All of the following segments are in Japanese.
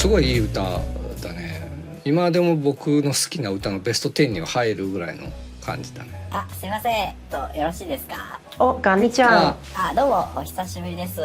すごいいい歌だね。今でも僕の好きな歌のベスト10には入るぐらいの感じだね。あ、すいません。よろしいですか？お、ガミちゃん。どうも、お久しぶりです。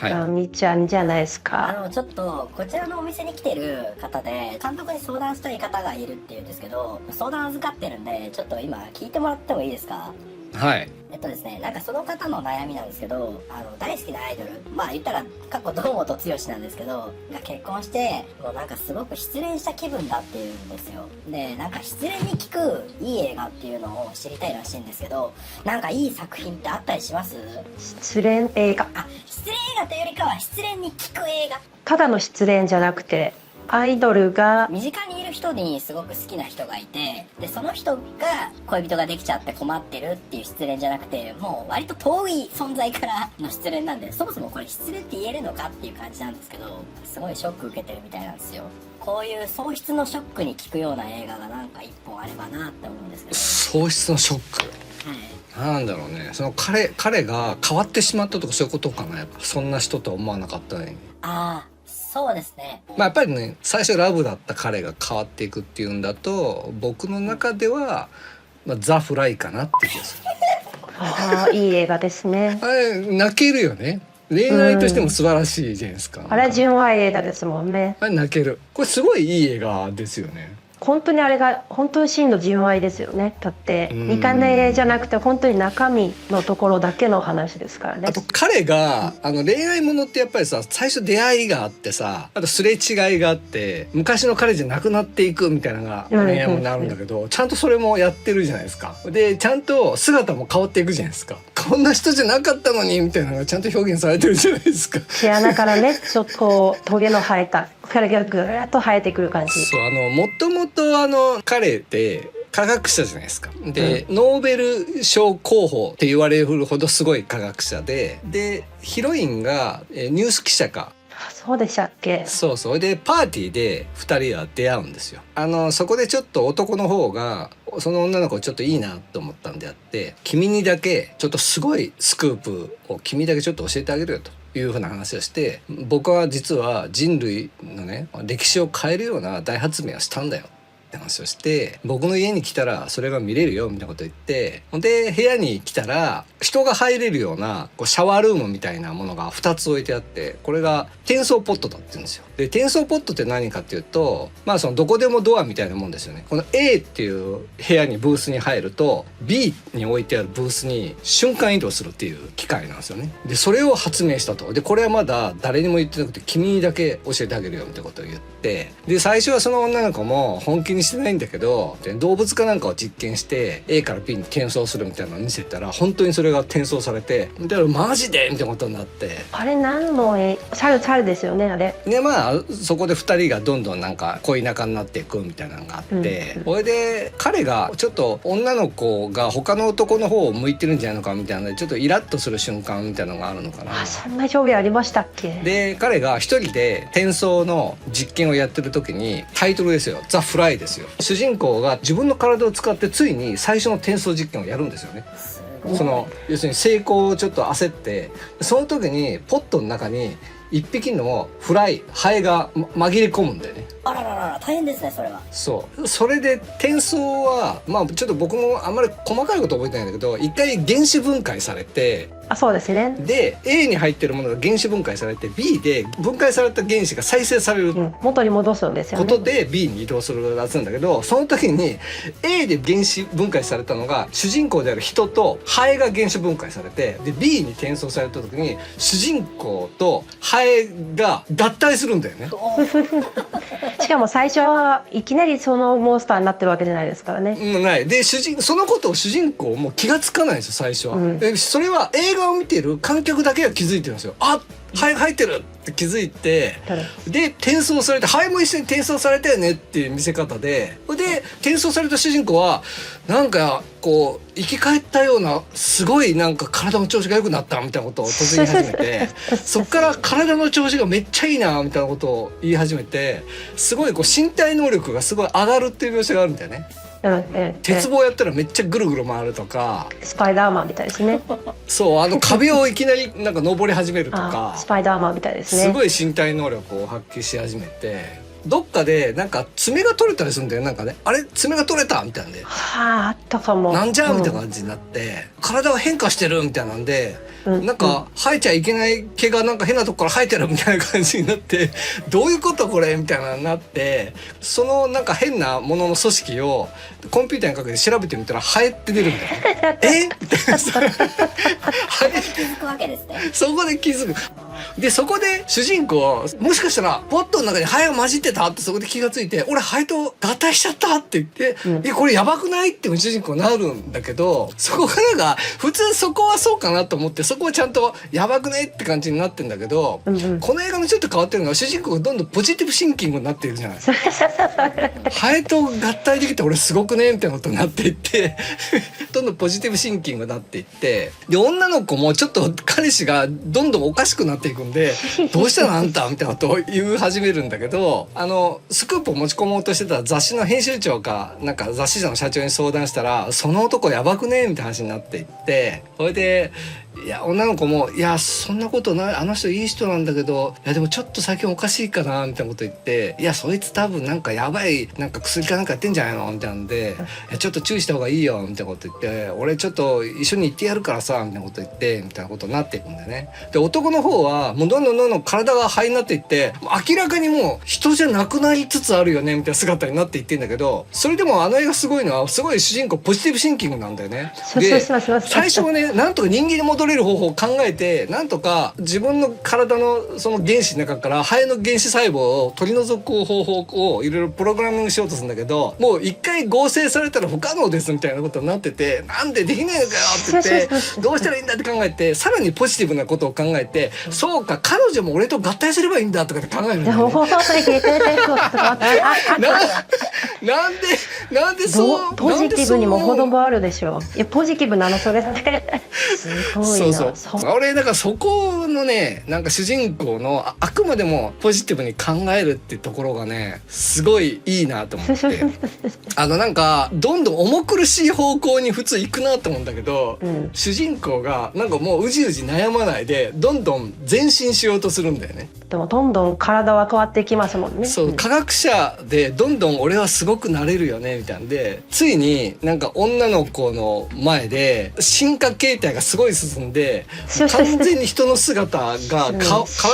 ガミちゃんじゃないですか。ちょっと、こちらのお店に来てる方で、監督に相談したい方がいるっていうんですけど、相談預かってるんで、ちょっと今、聞いてもらってもいいですか？はい。ですね、なんかその方の悩みなんですけど、大好きなアイドル、まあ言ったら過去堂本剛なんですけど、が結婚して、もうなんかすごく失恋した気分だっていうんですよ。で、なんか失恋に効くいい映画っていうのを知りたいらしいんですけど、なんかいい作品ってあったりします？失恋映画。失恋映画というよりかは失恋に効く映画。ただの失恋じゃなくて、アイドルが身近にいる人にすごく好きな人がいて、でその人が恋人ができちゃって困ってるっていう失恋じゃなくて、もう割と遠い存在からの失恋なんで、そもそもこれ失恋って言えるのかっていう感じなんですけど、すごいショック受けてるみたいなんですよ。こういう喪失のショックに効くような映画がなんか一本あればなって思うんですけど。喪失のショック、なんだろうね。その彼が変わってしまったとかそういうことかな。やっぱそんな人とは思わなかったね。そうですね。やっぱりね、最初ラブだった彼が変わっていくっていうんだと、僕の中では、ザ・フライかなって気がする。いい映画ですね。あれ泣けるよね。恋愛としても素晴らしいじゃないですか。あれは純愛映画ですもんね。あれ泣ける。これすごいいい映画ですよね。本当にあれが本当に真の純愛ですよね。だって見かねじゃなくて本当に中身のところだけの話ですからね。あと彼が恋愛ものってやっぱりさ、最初出会いがあってさ、あとすれ違いがあって昔の彼じゃなくなっていくみたいなのが恋愛ものになるんだけど、ちゃんとそれもやってるじゃないですか。でちゃんと姿も変わっていくじゃないですか。こんな人じゃなかったのにみたいなのがちゃんと表現されてるじゃないですか。毛穴からね、ちょっとこうトゲの生えた彼がぐーっと生えてくる感じ。そう、もともと彼って科学者じゃないですか。で、ノーベル賞候補って言われるほどすごい科学者で、ヒロインがニュース記者か。そうでしたっけ。そうでパーティーで2人は出会うんですよ。そこでちょっと男の方がその女の子ちょっといいなと思ったんであって、君にだけちょっとすごいスクープを君だけちょっと教えてあげるよというふうな話をして、僕は実は人類のね歴史を変えるような大発明をしたんだよって話をして、僕の家に来たらそれが見れるよみたいなこと言って、で部屋に来たら人が入れるようなシャワールームみたいなものが2つ置いてあって、これが転送ポットだって言うんですよ。で転送ポットって何かっていうと、そのどこでもドアみたいなもんですよね。この A っていう部屋にブースに入ると B に置いてあるブースに瞬間移動するっていう機械なんですよね。でそれを発明したと。でこれはまだ誰にも言ってなくて君にだけ教えてあげるよみたいなことを言って、で最初はその女の子も本気にしてないんだけど、動物かなんかを実験して A から B に転送するみたいなのを見せたら本当にそれが転送されて、だからマジでみたいなことになって、あれ何の猿ですよねあれ。でそこで2人がどんどんなんか恋仲になっていくみたいなのがあって、それで彼がちょっと女の子が他の男の方を向いてるんじゃないのかみたいなのでちょっとイラッとする瞬間みたいなのがあるのかな。そんな表現ありましたっけ。で彼が一人で転送の実験をやってる時に、タイトルですよ、ザ・フライですよ。主人公が自分の体を使ってついに最初の転送実験をやるんですよね。要するに成功をちょっと焦って、その時にポットの中に一匹のフライハエが紛れ込むんだよね。あららら大変ですねそれは。それで転送はちょっと僕もあんまり細かいこと覚えてないんだけど、一回原子分解されて、そうですね。で A に入ってるものが原子分解されて B で分解された原子が再生される元に戻すんですよね。ことで B に移動するらしいんだけど、その時に A で原子分解されたのが主人公である人とハエが原子分解されて、で B に転送された時に主人公とハエが合体するんだよね。しかも最初はいきなりそのモンスターになってるわけじゃないですからね。ないでそのことを主人公も気がつかないんですよ最初は。それは映画を見てる観客だけが気づいてるんですよ。ハエが入ってるって気づいて、で転送されてハエも一緒に転送されたよねっていう見せ方で、転送された主人公はなんかこう生き返ったような、すごいなんか体の調子が良くなったみたいなことを突然言い始めてそっから体の調子がめっちゃいいなみたいなことを言い始めて、すごい身体能力がすごい上がるっていう描写があるんだよね。鉄棒やったらめっちゃぐるぐる回るとか、スパイダーマンみたいですね。そう壁をいきなりなんか登り始めるとかスパイダーマンみたいですね。すごい身体能力を発揮し始めて、どっかでなんか爪が取れたりするんだよ。なんかね、あれ爪が取れたみたいなんで、はあ、あったかも。なんじゃみたいな感じになって、体は変化してるみたいなんで、うんなんか生えちゃいけない毛がなんか変なとこから生えてるみたいな感じになって、どういうことこれみたいなのになって、そのなんか変なものの組織をコンピューターにかけて調べてみたらハエって出るみたいなえみたいなハエ気づくわけですね。そこで気づく。でそこで主人公もしかしたらポットの中にハエが混じってたってそこで気がついて、俺ハエと合体しちゃったって言って、これやばくないって主人公になるんだけど、そこからが普通そこはそうかなと思って、そこはちゃんとやばくないって感じになってんだけど、この映画のちょっと変わってるのは主人公がどんどんポジティブシンキングになっているじゃない。ハエと合体できて俺すごくねみたいなことになっていってどんどんポジティブシンキングになっていって、で女の子もちょっと彼氏がどんどんおかしくなっていくんでどうしたのあんたみたいなことを言い始めるんだけど、スクープを持ち込もうとしてた雑誌の編集長かなんか雑誌社の社長に相談したら、その男やばくねみたいな話になっていって、それでいや女の子も「いやそんなことない、あの人いい人なんだけど、いやでもちょっと最近おかしいかな」みたいなこと言って「いやそいつ多分なんかやばいなんか薬かなんかやってんじゃないの」みたいなんで「いやちょっと注意した方がいいよ」みたいなこと言って「俺ちょっと一緒に行ってやるからさ」みたいなこと言ってみたいなことになっていくんだよね。で男の方はもうどんどん体が肺になっていって、明らかにもう人じゃなくなりつつあるよねみたいな姿になっていってんだけど、それでもあの映画すごいのはすごい主人公ポジティブシンキングなんだよね。で最初はねなんとか人間に戻れる方法を考えて、なんとか自分の体のその原子の中からハエの原子細胞を取り除く方法をいろいろプログラミングしようとするんだけど、もう一回合成されたら不可能ですみたいなことになってて、なんでできないのかよって言ってどうしたらいいんだって考えて、さらにポジティブなことを考えて、そうか彼女も俺と合体すればいいんだとかって考えるんだよね。なんでそうポジティブにも程があるでしょ。いやポジティブなのそれすごいな。俺だからそこのねなんか主人公のあくまでもポジティブに考えるってところがねすごいいいなと思ってなんかどんどん重苦しい方向に普通行くなと思うんだけど、主人公がなんかもううじうじ悩まないでどんどん前進しようとするんだよね。でもどんどん体は変わっていきますもんね。そう、科学者でどんどん俺はすごくなれるよねみたいなんで、ついになんか女の子の前で進化形態がすごい進んで完全に人の姿が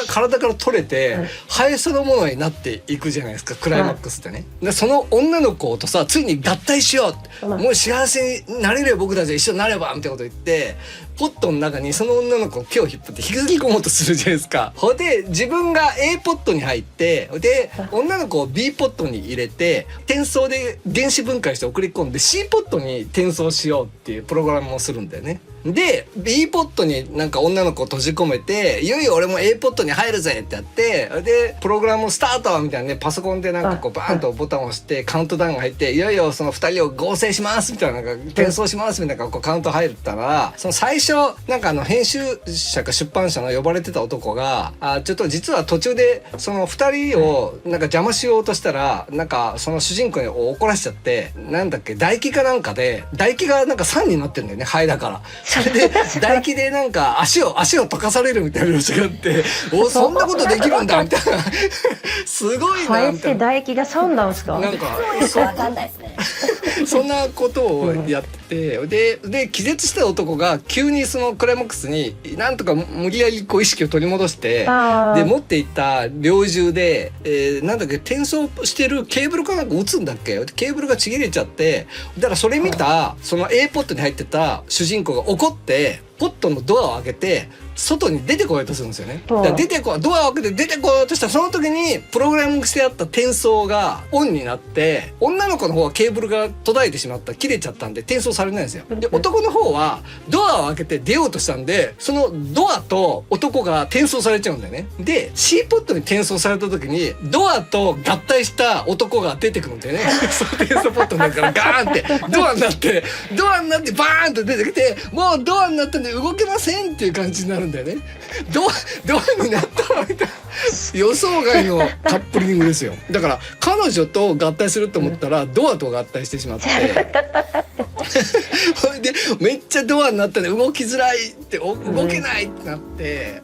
体から取れてハエそのものになっていくじゃないですか、クライマックスってね。でその女の子とさついに合体しようって、もう幸せになれるよ僕たちは一緒になればみたいなこと言って、ポットの中にその女の子の手を引っ張って引き込もうとするじゃないですか。ほんで自分が A ポットに入って、で女の子を B ポットに入れて転送で原子分解して送り込んで C ポットに転送しようっていうプログラムをするんだよね。で B ポットになんか女の子を閉じ込めて、いよいよ俺も A ポットに入るぜってやって、でプログラムスタートみたいなね、パソコンでなんかこうバーンとボタンを押してカウントダウンが入って、いよいよその2人を合成しますみたいな、なんか転送しますみたいなこうカウント入ったら、その最初なんか編集者か出版社の呼ばれてた男がちょっと実は途中でその2人をなんか邪魔しようとしたら、なんかその主人公に怒らしちゃって、なんだっけ唾液かなんかで唾液がなんか酸になってるんだよね、肺だから。それで唾液でなんか足を溶かされるみたいな描写があって、おそんなことできるんだみたいなすごいなみたいな。唾液が酸なんですか。なんかよくわかんないですねそんなことをやってて、で気絶した男が急にそのクライマックスになんとか無理やりこう意識を取り戻して、で持っていた猟銃で、なんだっけ転送してるケーブルかなんか撃つんだっけ、ケーブルがちぎれちゃって、だからそれ見たその A ポットに入ってた主人公が怒ってポットのドアを開けて外に出てこようとするんですよね。だからドアを開けて出てこようとしたら、その時にプログラミングしてあった転送がオンになって、女の子の方はケーブルが途絶えてしまった、切れちゃったんで転送されないんですよ。で男の方はドアを開けて出ようとしたんで、そのドアと男が転送されちゃうんだよね。で C ポットに転送された時にドアと合体した男が出てくるんだよねその転送ポットの中からガーンってドアになってバーンと出てきて、もうドアになったんで動けませんっていう感じになるんるんだよね。ドアになったらみたいな予想外のカップリングですよ。だから彼女と合体すると思ったらドアと合体してしまってそれでめっちゃドアになったね、動きづらいって動けないってなって、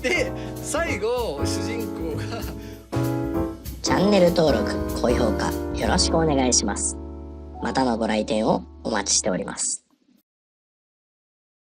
で最後主人公がチャンネル登録、高評価よろしくお願いします。またのご来店をお待ちしております。